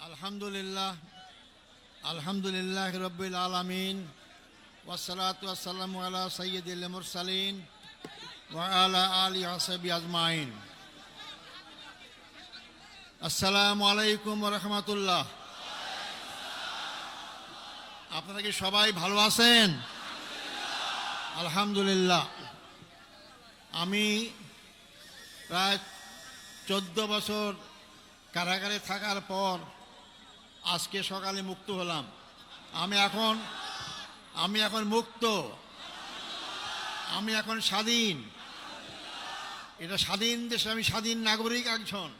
আলহামদুলিল্লাহ আলহামদুলিল্লাহ রব্বিল আলামিন ওয়াসসালাতু ওয়াসসালামু আলা সাইয়্যিদিল মুরসালিন ওয়া আলা আলিহি ওয়া সাহবিহি আজমাইন। আসসালামু আলাইকুম ওয়া রাহমাতুল্লাহ। আপনারা কি সবাই ভালো আছেন? আলহামদুলিল্লাহ। আমি প্রায় 14 বছর কারাগারে থাকার পর আজকে সকালে মুক্ত হলাম। আমি এখন মুক্ত, আমি এখন স্বাধীন। এটা স্বাধীন দেশে আমি স্বাধীন নাগরিক একজন।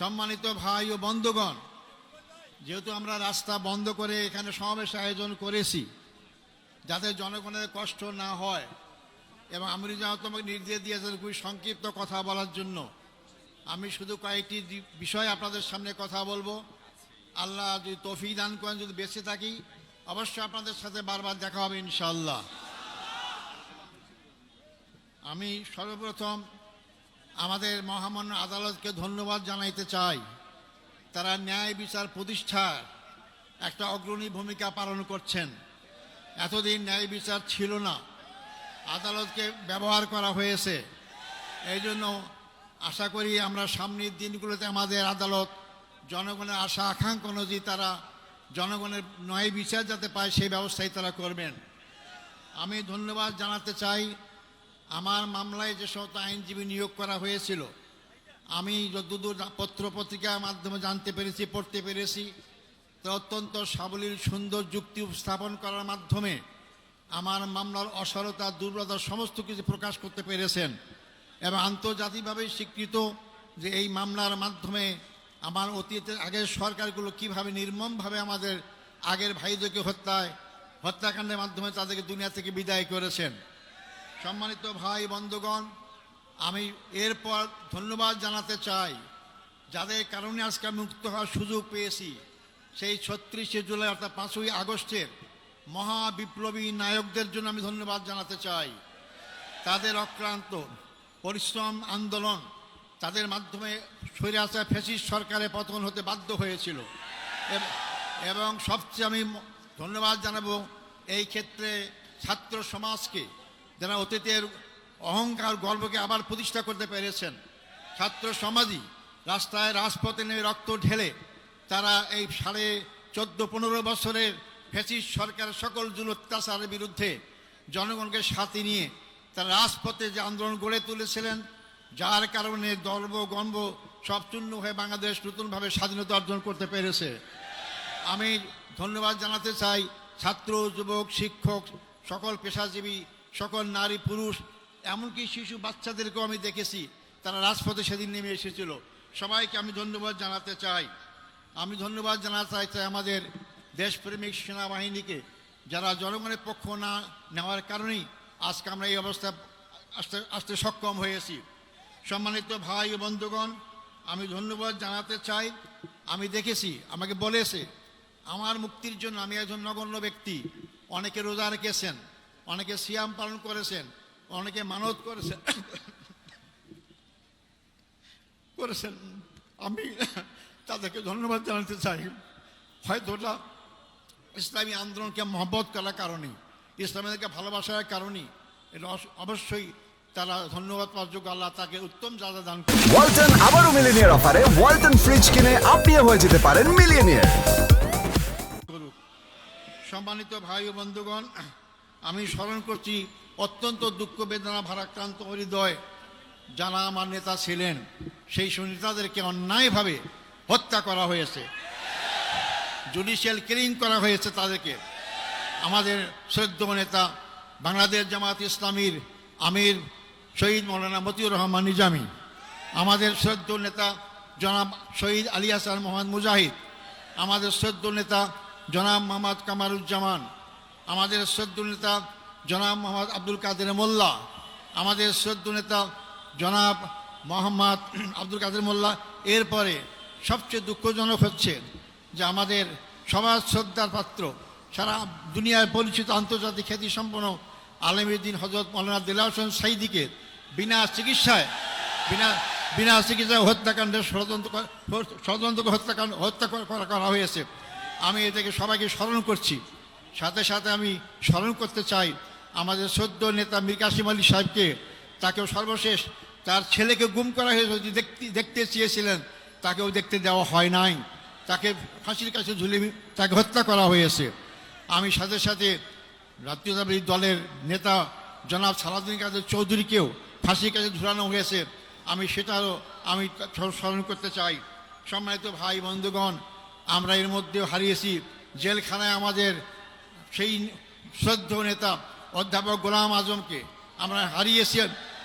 সম্মানিত ভাই ও বন্ধুগণ, যেহেতু আমরা রাস্তা বন্ধ করে এখানে সমাবেশ আয়োজন করেছি যাতে জনগণের কষ্ট না হয়, এবং আমি যেন তোমাকে নির্দেশ দিয়েছেন খুবই সংক্ষিপ্ত কথা বলার জন্য, আমি শুধু কয়েকটি বিষয় আপনাদের সামনে কথা বলবো। আল্লাহ যদি তৌফিক দান করেন, যদি বেঁচে থাকি অবশ্যই আপনাদের সাথে বারবার দেখা হবে ইনশাআল্লাহ। আমি সর্বপ্রথম আমাদের মহামান্য আদালতকে ধন্যবাদ জানাইতে চাই। তারা ন্যায় বিচার প্রতিষ্ঠার একটা অগ্রণী ভূমিকা পালন করছেন। এতদিন ন্যায় বিচার ছিল না, আদালতকে ব্যবহার করা হয়েছে। এই জন্য আশা করি আমরা সামনের দিনগুলোতে আমাদের আদালত জনগণের আশা আকাঙ্ক্ষা অনুযায়ী তারা জনগণের ন্যায় বিচার যাতে পায় সেই ব্যবস্থাই তারা করবেন। আমি ধন্যবাদ জানাতে চাই আমার মামলায় যে সমস্ত আইনজীবী নিয়োগ করা হয়েছিল, আমি যতদূর পত্র পত্রিকার মাধ্যমে জানতে পেরেছি, পড়তে পেরেছি, তা অত্যন্ত সাবলীল সুন্দর যুক্তি উপস্থাপন করার মাধ্যমে আমার মামলার অসারতা দুর্বলতা সমস্ত কিছু প্রকাশ করতে পেরেছেন। এবং আন্তর্জাতিকভাবে স্বীকৃত যে এই মামলার মাধ্যমে আমার অতীতের আগের সরকারগুলো কীভাবে নির্মমভাবে আমাদের আগের ভাইদেরকে হত্যাকাণ্ডের মাধ্যমে তাদেরকে দুনিয়া থেকে বিদায় করেছেন। সম্মানিত ভাই বন্ধুগণ, আমি এরপর ধন্যবাদ জানাতে চাই যাদের কারণে আজকে মুক্ত হওয়ার সুযোগ পেয়েছি। সেই 36শে জুলাই অর্থাৎ 5ই আগস্টের মহাবিপ্লবী নায়কদের জন্য আমি ধন্যবাদ জানাতে চাই। তাদের অক্লান্ত পরিশ্রম আন্দোলন, তাদের মাধ্যমে স্বৈরাচার ফ্যাসিস্ট সরকারের পতন হতে বাধ্য হয়েছিল। এবং সবচেয়ে আমি ধন্যবাদ জানাবো এই ক্ষেত্রে ছাত্র সমাজকে, যারা অতীতের অহংকার গর্বকে আবার প্রতিষ্ঠা করতে পেরেছেন। ছাত্র সমাজই রাস্তায় রাজপথে নেমে রক্ত ঢেলে তারা এই 14.5 বছরের ফ্যাসিস্ট সরকারের সকল জুল অত্যাচারের বিরুদ্ধে জনগণকে সাথে নিয়ে তারা রাজপথে যে আন্দোলন গড়ে তুলেছিলেন, যার কারণে গর্ব গম্ভ সব চূর্ণ হয়ে বাংলাদেশ নতুনভাবে স্বাধীনতা অর্জন করতে পেরেছে। আমি ধন্যবাদ জানাতে চাই ছাত্র, যুবক, শিক্ষক, সকল পেশাজীবী, সকল নারী পুরুষ, এমনকি শিশু বাচ্চাদেরকেও আমি দেখেছি তারা রাজপথে সেদিন নেমে এসেছিল। সবাইকে আমি ধন্যবাদ জানাতে চাই। আমি ধন্যবাদ জানাতে চাই আমাদের দেশপ্রেমিক সেনাবাহিনীকে, যারা জনগণের পক্ষ না নেওয়ার কারণেই আজকে আমরা এই অবস্থা আসতে সক্ষম হয়েছি। সম্মানিত ভাই ও বন্ধুগণ, আমি ধন্যবাদ জানাতে চাই। আমি দেখেছি, আমাকে বলেছে আমার মুক্তির জন্য আমি একজন নগণ্য ব্যক্তি, অনেকে রোজা রেখেছেন, অনেকে সিয়াম পালন করেছেন, অনেকে মানত করেছেন। আমি তাদেরকে ধন্যবাদ জানাতে চাই। হয়তো ওটা ইসলামী আন্দোলনকে মহব্বত করার কারণেই, ইসলামীকে ভালোবাসার কারণেই, এটা অবশ্যই তারা ধন্যবাদ পাওয়ার যোগ্য। আল্লাহ তাকে উত্তম যাজা দান করুন। ওয়ালটন আবারও মিলিয়নিয়ার অফারে ওয়ালটন ফ্রিজ কিনে আপনিও হয়ে যেতে পারেন মিলিয়নিয়ার। সম্মানিত ভাই ও বন্ধুগণ, আমি স্মরণ করছি অত্যন্ত দুঃখ বেদনা ভারাক্রান্ত হৃদয় যারা আমার নেতা ছিলেন, সেই নেতাদেরকে অন্যায়ভাবে হত্যা করা হয়েছে, জুডিশিয়াল কিলিং করা হয়েছে তাদেরকে। আমাদের শ্রদ্ধেয় নেতা বাংলাদেশ জামাত ইসলামীর আমির শহীদ মৌলানা মতিউর রহমান নিজামী, আমাদের শ্রদ্ধেয় নেতা জনাব শহীদ আলী হাসান মোহাম্মদ মুজাহিদ, আমাদের শ্রদ্ধেয় নেতা জনাব মোহাম্মদ কামারুজ্জামান, আমাদের শ্রদ্ধেয় নেতা জনাব মোহাম্মদ আব্দুল কাদের মোল্লা, আমাদের শ্রদ্ধেয় নেতা জনাব মোহাম্মদ আব্দুল কাদের মোল্লা। এরপরে সবচেয়ে দুঃখজনক হচ্ছে যে আমাদের সবার শ্রদ্ধার পাত্র, সারা দুনিয়ায় পরিচিত আন্তর্জাতিক খ্যাতিসম্পন্ন আলেমের দিন হযরত মৌলানা দেলাওয়ার হোসেন সাঈদীকে বিনা চিকিৎসায় বিনা চিকিৎসায় হত্যাকাণ্ডের ষড়যন্ত্র হত্যা করা হয়েছে। আমি এটাকে সবাইকে স্মরণ করছি। সাথে সাথে আমি স্মরণ করতে চাই আমাদের সদ্য নেতা মীর কাসিম আলী সাহেবকে। তাকেও সর্বশেষ তার ছেলেকে গুম করা হয়েছে, দেখতে চেয়েছিলেন, তাকেও দেখতে দেওয়া হয় নাই। তাকে ফাঁসির কাছে ঝুলে তাকে হত্যা করা হয়েছে। আমি সাথে সাথে জাতীয়তাবাদী দলের নেতা জনাব সালাউদ্দিন কাদের চৌধুরীকেও ফাঁসির কাছে ঝুলানো হয়েছে। আমি সেটাও আমি স্মরণ করতে চাই। সম্মানিত ভাই বন্ধুগণ, আমরা এর মধ্যেও হারিয়েছি জেলখানায় আমাদের সেই শ্রদ্ধেয় নেতা অধ্যাপক গোলাম আজমকে। আমরা হারিয়েছি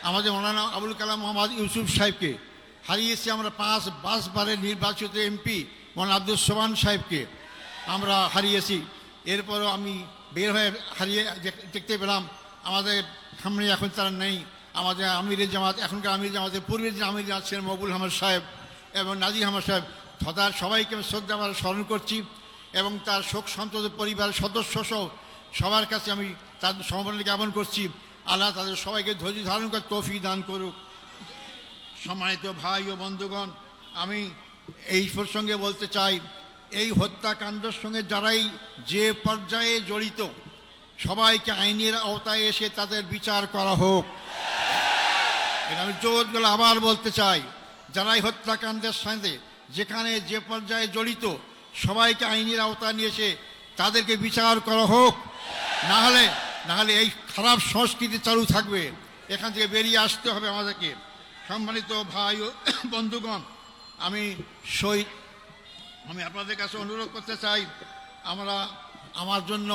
আমাদের মৌলানা আবুল কালাম মোহাম্মদ ইউসুফ সাহেবকে। হারিয়েছি আমরা 5 বারের নির্বাচিত এমপি মৌলানা আব্দুল সোবহান সাহেবকে আমরা হারিয়েছি। এরপরও আমি বের হয়ে দেখতে পেলাম আমাদের সামনে এখন তারা নেই। আমাদের আমিরের জামাত, এখনকার আমির জামাতের পূর্বের যে আমির জামাত ছিলেন মকবুল আহমদ সাহেব এবং নাজির আহমদ সাহেব, তার সবাইকে আমি শ্রদ্ধা স্মরণ করছি এবং তার শোক সন্তপ্ত পরিবারের সদস্য সহ সবার কাছে আমি তাদের সমবেদনা জ্ঞাপন করছি। আল্লাহ তাদের সবাইকে ধৈর্য ধারণ করে তৌফিক দান করুক। সম্মানিত ভাই ও বন্ধুগণ, আমি এই প্রসঙ্গে বলতে চাই, এই হত্যাকাণ্ডের সঙ্গে যারাই যে পর্যায়ে জড়িত সবাইকে আইনের আওতায় এসে তাদের বিচার করা হোক। এটা আমি জোর গলা আবার বলতে চাই, যারাই হত্যাকাণ্ডের সাথে যেখানে যে পর্যায়ে জড়িত সবাইকে আইনের আওতায় নিয়ে এসে তাদেরকে বিচার করা হোক। না হলে এই খারাপ সংস্কৃতি চালু থাকবে। এখান থেকে বেরিয়ে আসতে হবে আমাদেরকে। সম্মানিত ভাই ও বন্ধুগণ, আমি আপনাদের কাছে অনুরোধ করতে চাই, আমার জন্য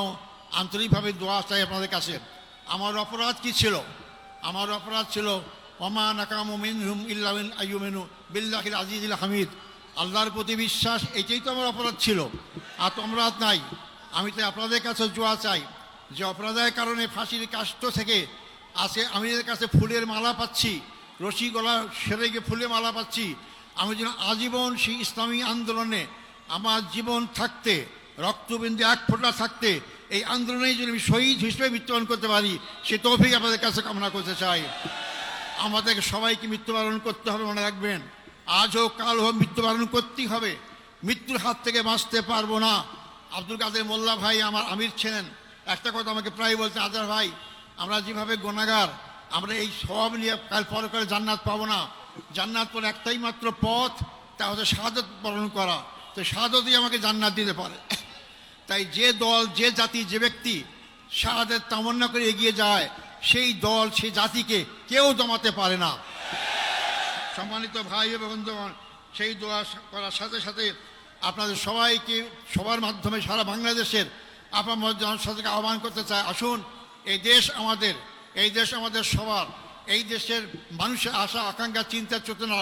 আন্তরিকভাবে দোয়া চাই আপনাদের কাছে। আমার অপরাধ কি ছিল? আমার অপরাধ ছিল ওমা নাকামু মিনহুম ইল্লা আন আইয়ুমিনু বিল্লাহিল আজিজিল হামিদ। আল্লাহর প্রতি বিশ্বাস, এটাই তো আমার অপরাধ ছিল, আর তো অপরাধ নাই। আমি তো আপনাদের কাছে দোয়া চাই যে অপরাধের কারণে ফাঁসির কাষ্ঠ থেকে আমি এদের কাছে ফুলের মালা পাচ্ছি, রশি গলা সেরে গিয়ে ফুলের মালা পাচ্ছি। আমি যেন আজীবন সেই ইসলামী আন্দোলনে আমার জীবন থাকতে, রক্তবিন্দু এক ফোঁটা থাকতে এই আন্দোলনেই যদি আমি শহীদ হিসেবে মৃত্যুবরণ করতে পারি, সে তৌফিক আপনাদের কাছে কামনা করতে চাই। আমাদেরকে সবাইকে মৃত্যুবরণ করতে হবে, মনে রাখবেন। আজ হোক কাল হোক মৃত্যুবরণ করতেই হবে। মৃত্যুর হাত থেকে বাঁচতে পারবো না। আব্দুল কাদের মোল্লা ভাই আমার আমির ছিলেন, একটা কথা আমাকে প্রায় বলতে, আজার ভাই, আমরা যেভাবে গুনাহগার, আমরা এই সব নিয়ে কাল পরকালে জান্নাত পাবো না। জান্নাত পরে একটাই মাত্র পথ, তা হচ্ছে শাহাদাত বরণ করা। তো শাহাদাতই আমাকে জান্নাত দিতে পারে। তাই যে দল, যে জাতি, যে ব্যক্তি শাহাদাত তামান্না করে এগিয়ে যায়, সেই দল, সেই জাতিকে কেউ দমাতে পারে না। সম্মানিত ভাই এবং বন্ধুগণ, সেই দোয়া করার সাথে সাথে আপনাদের সবাইকে সবার মাধ্যমে সারা বাংলাদেশের আপনার জনসাধারণকে আহ্বান করতে চাই, আসুন, এই দেশ আমাদের সবার। এই দেশের মানুষের আশা আকাঙ্ক্ষা, চিন্তা চেতনা,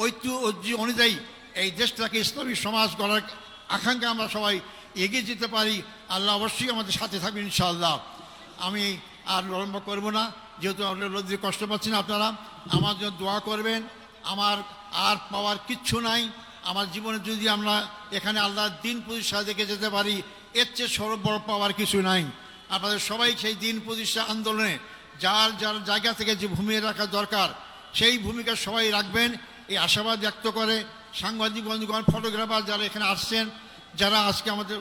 ঐতিহ্য অনুযায়ী এই দেশটাকে ইসলামী সমাজ গড়ার আকাঙ্ক্ষা আমরা সবাই এগিয়ে যেতে পারি। আল্লাহ অবশ্যই আমাদের সাথে থাকবেন ইনশাআল্লাহ। আমি আর বিলম্ব করব না, যেহেতু আপনার রোদ্রে কষ্ট পাচ্ছেন। আপনারা আমার জন্য দোয়া করবেন। আমার আর পাওয়ার কিচ্ছু নাই। আমার জীবনে যদি আমরা এখানে আল্লাহর দিন প্রতিষ্ঠা দেখে যেতে পারি, এর চেয়ে সর্ব বড় পাওয়ার কিছু নাই। আপনাদের সবাই সেই দিন প্রতিষ্ঠা আন্দোলনে যার যার জায়গা থেকে যে ভূমিকা রাখা দরকার, সেই ভূমিকা সবাই রাখবেন, এই আশাবাদ ব্যক্ত করে সাংবাদিক বন্ধুগণ, ফটোগ্রাফার যারা এখানে আসছেন, যারা আজকে আমাদের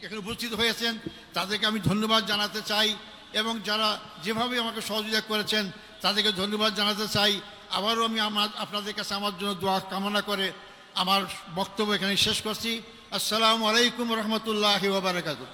এখানে উপস্থিত হয়েছেন, তাদেরকে আমি ধন্যবাদ জানাতে চাই। এবং যারা যেভাবে আমাকে সহযোগিতা করেছেন তাদেরকে ধন্যবাদ জানাতে চাই। আবারও আমি আপনাদের কাছে আমার জন্য দোয়া কামনা করে আমার বক্তব্য এখানে শেষ করছি। আসসালামু আলাইকুম রহমতুল্লাহি ওয়া বারাকাতুহু।